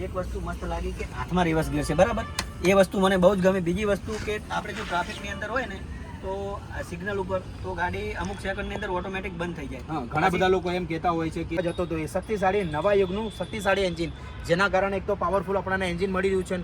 એક વસ્તુ મસ્ત લાગી કે હાથમાં રિવર્સ ગિયર છે, બરાબર. એ વસ્તુ મને બહુ જ ગમી. બીજી વસ્તુ કે આપણે જો ટ્રાફિકની અંદર હોય ને તો સિગ્નલ ઉપર તો ગાડી અમુક સેકન્ડની અંદર ઓટોમેટિક બંધ થઈ જાય. હા, ઘણા બધા લોકો એમ કહેતા હોય છે કે જતો તો એ શક્તિશાળી નવા યુગનું શક્તિશાળી એન્જિન, જેના કારણે એક તો પાવરફુલ આપણને એન્જિન મળી રહ્યું છે.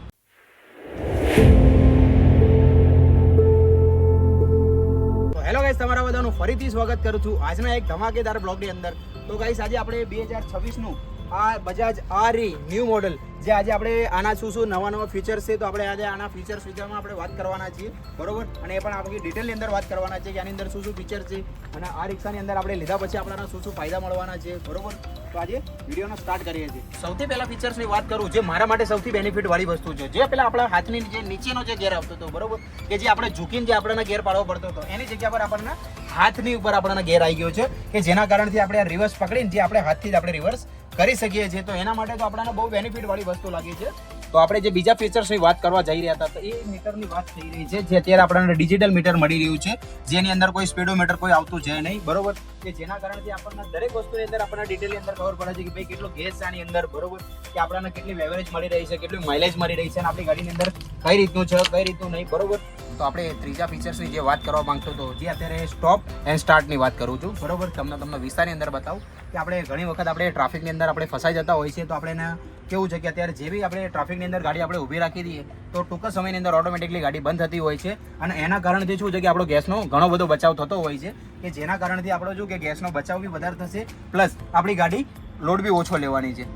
તો હેલો ગાઈસ, તમારા બધાનું ફરીથી સ્વાગત કરું છું આજના એક ધમાકેદાર બ્લોગની અંદર. તો ગાઈસ, આજે આપણે 2026નું આ બજાજ આરી ન્યૂ મોડલ, જે આજે આપણે આના શું નવા ફીચર્સ છે, તો આપણે આજે આના ફીચરમાં આપણે વાત કરવાના છીએ, બરોબર. અને એ પણ આપણે ડિટેલની અંદર વાત કરવાના છે કે આની અંદર શું ફીચર છે અને આ રિક્ષાની અંદર આપણે લીધા પછી આપણને શું ફાયદા મળવાના છે, બરોબર. તો આજે વિડીયોનો સ્ટાર્ટ કરીએ છીએ. સૌથી પહેલા ફીચર્સની વાત કરું, જે મારા માટે સૌથી બેનિફિટ વાળી વસ્તુ છે, જે પેલા આપણા હાથની જે નીચેનો જે ગેર આવતો હતો, બરોબર, કે જે આપણે ઝૂકીને જે આપણને ગેર પાડવો પડતો હતો, એની જગ્યા પર આપણને હાથની ઉપર આપણને ગેર આવી ગયો છે, કે જેના કારણથી આપણે આ રિવર્સ પકડીને જે આપણે હાથથી જ આપણે રિવર્સ કરી શકીએ છીએ. તો એના માટે તો આપણને બહુ બેનિફિટ વાળી વસ્તુ લાગી છે. તો આપણે જે બીજા ફીચર્સની વાત કરવા જઈ રહ્યા હતા, તો એ મીટરની વાત થઈ રહી છે, જે અત્યારે આપણને ડિજિટલ મીટર મળી રહ્યું છે, જેની અંદર કોઈ સ્પીડોમીટર કોઈ આવતું છે નહીં, બરોબર, કે જેના કારણથી આપણને દરેક વસ્તુની અંદર આપણને ડિટેલની અંદર ખબર પડે છે કે ભાઈ કેટલો ગેસ છે આની અંદર, બરોબર, કે આપણને કેટલી એવરેજ મળી રહી છે, કેટલું માઇલેજ મળી રહી છે, અને આપણી ગાડીની અંદર કઈ રીતનું છે કઈ રીતનું નહીં, બરોબર. તો આપણે ત્રીજા ફીચર્સની જે વાત કરવા માંગતો હતો, જે અત્યારે સ્ટોપ એન્ડ સ્ટાર્ટની વાત કરું છું, બરોબર. તમને વિસ્તારની અંદર બતાવું કે આપણે ઘણી વખત આપણે ટ્રાફિકની અંદર આપણે ફસાઈ જતા હોય છે, તો આપણે એને કેવું છે કે અત્યારે જે બી આપણે ટ્રાફિકની અંદર ગાડી આપણે ઊભી રાખી દઈએ તો ટૂંક સમયની અંદર ઓટોમેટિકલી ગાડી બંધ થતી હોય છે, અને એના કારણથી શું છે કે આપણો ગેસનો ઘણો બધો બચાવ થતો હોય છે, કે જેના કારણથી આપણો શું કે ગેસનો બચાવ બી વધારે થશે, પ્લસ આપણી ગાડી લોડ બી ઓછો લેવાની છે.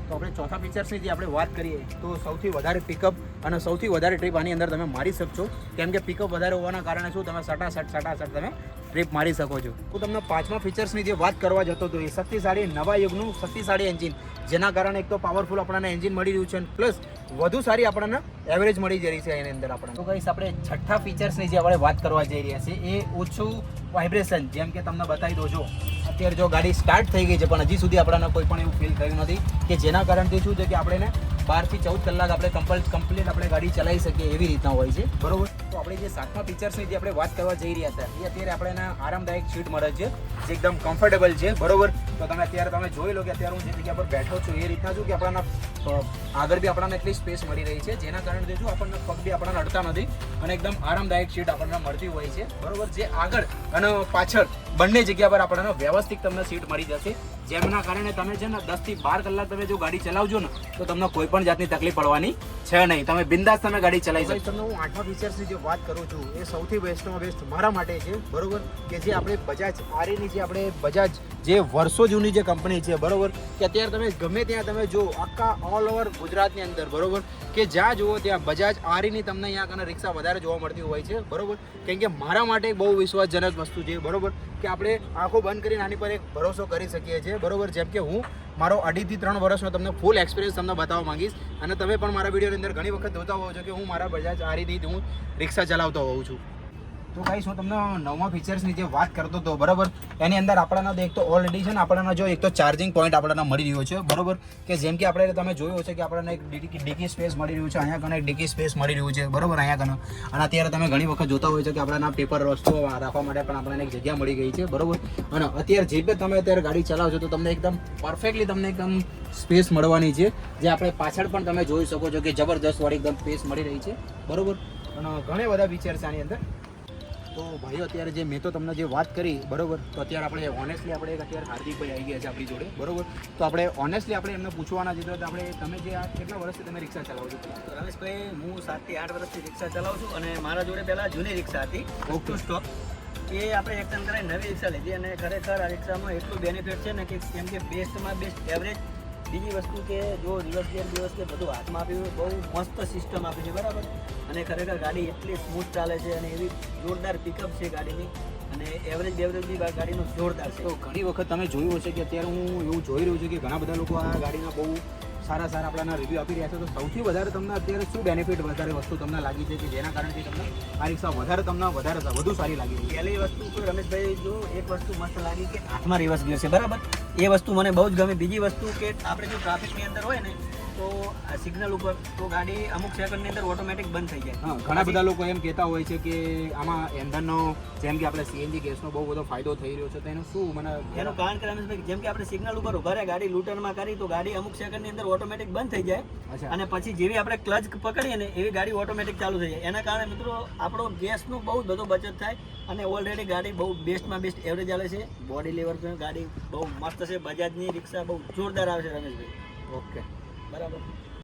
તો આપણે ચોથા ફીચર્સની જે આપણે વાત કરીએ, તો સૌથી વધારે પિકઅપ અને સૌથી વધારે ટ્રીપ આની અંદર તમે મારી શકશો, કેમ કે પિકઅપ વધારે હોવાના કારણે શું તમે સટાસટ તમે ટ્રીપ મારી શકો છો. તો તમને પાંચમા ફીચર્સની જે વાત કરવા જતો હતો, એ શક્તિશાળી નવા યુગનું શક્તિશાળી એન્જિન, જેના કારણે એક તો પાવરફુલ આપણને એન્જિન મળી રહ્યું છે, પ્લસ વધુ સારી આપણને એવરેજ મળી જઈ રહી છે એની અંદર આપણને. તો કહીશ આપણે છઠ્ઠા ફીચર્સની જે આપણે વાત કરવા જઈ રહ્યા છીએ, એ ઓછું વાઇબ્રેશન. જેમ કે તમને બતાવી દો, જો અત્યારે જો ગાડી સ્ટાર્ટ થઈ ગઈ છે, પણ હજી સુધી આપણને કોઈ પણ એવું ફીલ થયું નથી, કે જેના કારણથી શું છે કે આપણે 12 થી 14 કલાક આપણે કમ્પ્લીટ આપણે ગાડી ચલાવી શકીએ એવી રીતના હોય છે, બરોબર. તો આપણે જે સાતમા ફીચર્સની જે આપણે વાત કરવા જઈ રહ્યા હતા, એ અત્યારે આપણે આરામદાયક સીટ મળે છે, જે એકદમ કમ્ફર્ટેબલ છે, બરોબર. તો તમે જોઈ લો કે અત્યારે હું જે જગ્યા પર બેઠો છું, એ રીતના શું કે આપણને આગળ બી આપણને એટલી સ્પેસ મળી રહી છે, જેના કારણે શું આપણને પગ બી આપણને અડતા નથી, અને એકદમ આરામદાયક સીટ આપણને મળતી હોય છે, બરોબર. જે આગળ અને પાછળ બંને જગ્યા પર આપણને વ્યવસ્થિત તમને સીટ મળી જશે, જેમના કારણે તમે છે ને 10 થી 12 કલાક તમે જો ગાડી ચલાવજો ને, તો તમને કોઈ પણ જાતની તકલીફ પડવાની છે નહીં, તમે બિંદાસ તમે ગાડી ચલાવી શકો. તમને હું આઠમા ફીચર્સની જે વાત કરું છું, એ સૌથી બેસ્ટમાં બેસ્ટ મારા માટે છે, બરોબર, કે જે આપણે બજાજ આરીની જે આપણે બજાજ જે વર્ષો જૂની જે કંપની છે, બરોબર, કે અત્યારે તમે ગમે ત્યાં તમે જો આખા ઓલ ઓવર ગુજરાતની અંદર, બરોબર, કે જ્યાં જુઓ ત્યાં બજાજ આરીની તમને અહીંયા કને રિક્ષા વધારે જોવા મળતી હોય છે, બરોબર. કેમ કે મારા માટે બહુ વિશ્વાસજનક વસ્તુ છે, બરોબર, કે આપણે આંખો બંધ કરીને આની પર એક ભરોસો કરી શકીએ છીએ, બરોબર. જેમ કે હું મારો 2.5 થી 3 વર્ષનો તમને ફૂલ એક્સપિરિયન્સ તમને બતાવવા માંગીશ, અને તમે પણ મારા વિડીયોની અંદર ઘણી વખત જોતા હોવ છો કે હું મારા બજાજ આરીથી હું રિક્ષા ચલાવતો હોઉં છું. તો ગાઈસ, હું તમને નવમા ફીચર્સની જે વાત કરતો હતો, બરોબર, એની અંદર આપણને એક તો ઓલરેડી છે ને આપણને જો એક તો ચાર્જિંગ પોઈન્ટ આપણને મળી રહ્યો છે, બરોબર, કે જેમ કે આપણે તમે જોયું છે કે આપણને એક ડીકી સ્પેસ મળી રહ્યું છે, અહીંયા કને એક ડીકી સ્પેસ મળી રહ્યું છે, બરોબર, અહીંયા કને. અને અત્યારે તમે ઘણી વખત જોતા હોય છે કે આપણા પેપર વસ્તુઓ રાખવા માટે પણ આપણને એક જગ્યા મળી ગઈ છે, બરોબર. અને અત્યારે જે પણ તમે અત્યારે ગાડી ચલાવશો તો તમને એકદમ પરફેક્ટલી તમને એકદમ સ્પેસ મળવાની છે, જે આપણે પાછળ પણ તમે જોઈ શકો છો કે જબરદસ્ત વાળી એકદમ સ્પેસ મળી રહી છે, બરોબર. અને ઘણા બધા ફીચર્સ આની અંદર. તો ભાઈઓ, અત્યારે જે મેં તો તમને જે વાત કરી, બરોબર, તો અત્યારે આપણે ઓનેસ્ટલી આપણે અત્યારે હાર્દિકભાઈ આવી ગયા છે આપણી જોડે, બરોબર. તો આપણે ઓનેસ્ટલી આપણે એમને પૂછવાના છે, તો આપણે તમે જે આ કેટલા વર્ષથી તમે રિક્ષા ચલાવો છો? રમેશભાઈ, હું 7 થી 8 વર્ષથી રિક્ષા ચલાવું છું, અને મારા જોડે પહેલાં જૂની રિક્ષા હતી, ઓકે સ્ટોપ, એ આપણે એક્શન કરાવી નવી રિક્ષા લીધી, અને ખરેખર આ રિક્ષામાં એટલું બેનિફિટ છે ને કે કેમ કે બેસ્ટમાં બેસ્ટ એવરેજ. બીજી વસ્તુ કે જો રિવર્સ ગિયર દિવસ કે બધું હાથમાં આપ્યું, બહુ મસ્ત સિસ્ટમ આપી છે, બરાબર. અને ખરેખર ગાડી એટલી સ્મૂથ ચાલે છે, અને એવી જોરદાર પિકઅપ છે ગાડીની, અને એવરેજ બી ગાડીનું જોરદાર છે. તો ઘણી વખત તમે જોયું હશે કે અત્યારે હું એવું જોઈ રહ્યું છું કે ઘણા બધા લોકો આ ગાડીના બહુ સારા આપણા રિવ્યૂ આપી રહ્યા છે. તો સૌથી વધારે તમને અત્યારે શું બેનિફિટ વધારે વસ્તુ તમને લાગી છે કે જેના કારણથી તમને આ રિક્ષા વધુ સારી લાગી? પહેલી વસ્તુ તો રમેશભાઈ, જો એક વસ્તુ મસ્ત લાગી કે હાથમાં રિવર્સ ગિયર છે, બરાબર, એ વસ્તુ મને બહુ જ ગમી. બીજી વસ્તુ કે આપણે જો ટ્રાફિકની અંદર હોય ને તો સિગ્નલ ઉપર તો ગાડી અમુક સેકન્ડની અંદર ઓટોમેટિક બંધ થઈ જાય. હા, ઘણા બધા લોકો એમ કહેતા હોય છે કે આમાં ઇંધણનો જેમ કે આપણે સીએનજી ગેસનો બહુ બધો ફાયદો થઈ રહ્યો છે તો એનું શું મને એનું કારણ કે રમેશભાઈ, જેમ કે આપણે સિગ્નલ ઉપર ઉભા રહ્યા ગાડી લૂટરમાં કરી તો ગાડી અમુક સેકન્ડની અંદર ઓટોમેટિક બંધ થઈ જાય અચ્છા અને પછી જેવી આપણે ક્લચ પકડીએ ને એવી ગાડી ઓટોમેટિક ચાલુ થઈ જાય. એના કારણે મિત્રો આપણો ગેસનું બહુ બધો બચત થાય અને ઓલરેડી ગાડી બહુ બેસ્ટમાં બેસ્ટ એવરેજ આવે છે. બોડી લેવલ પણ ગાડી બહુ મસ્ત છે. બજાજની રિક્ષા બહુ જોરદાર આવે છે રમેશભાઈ. ઓકે. બરાબર.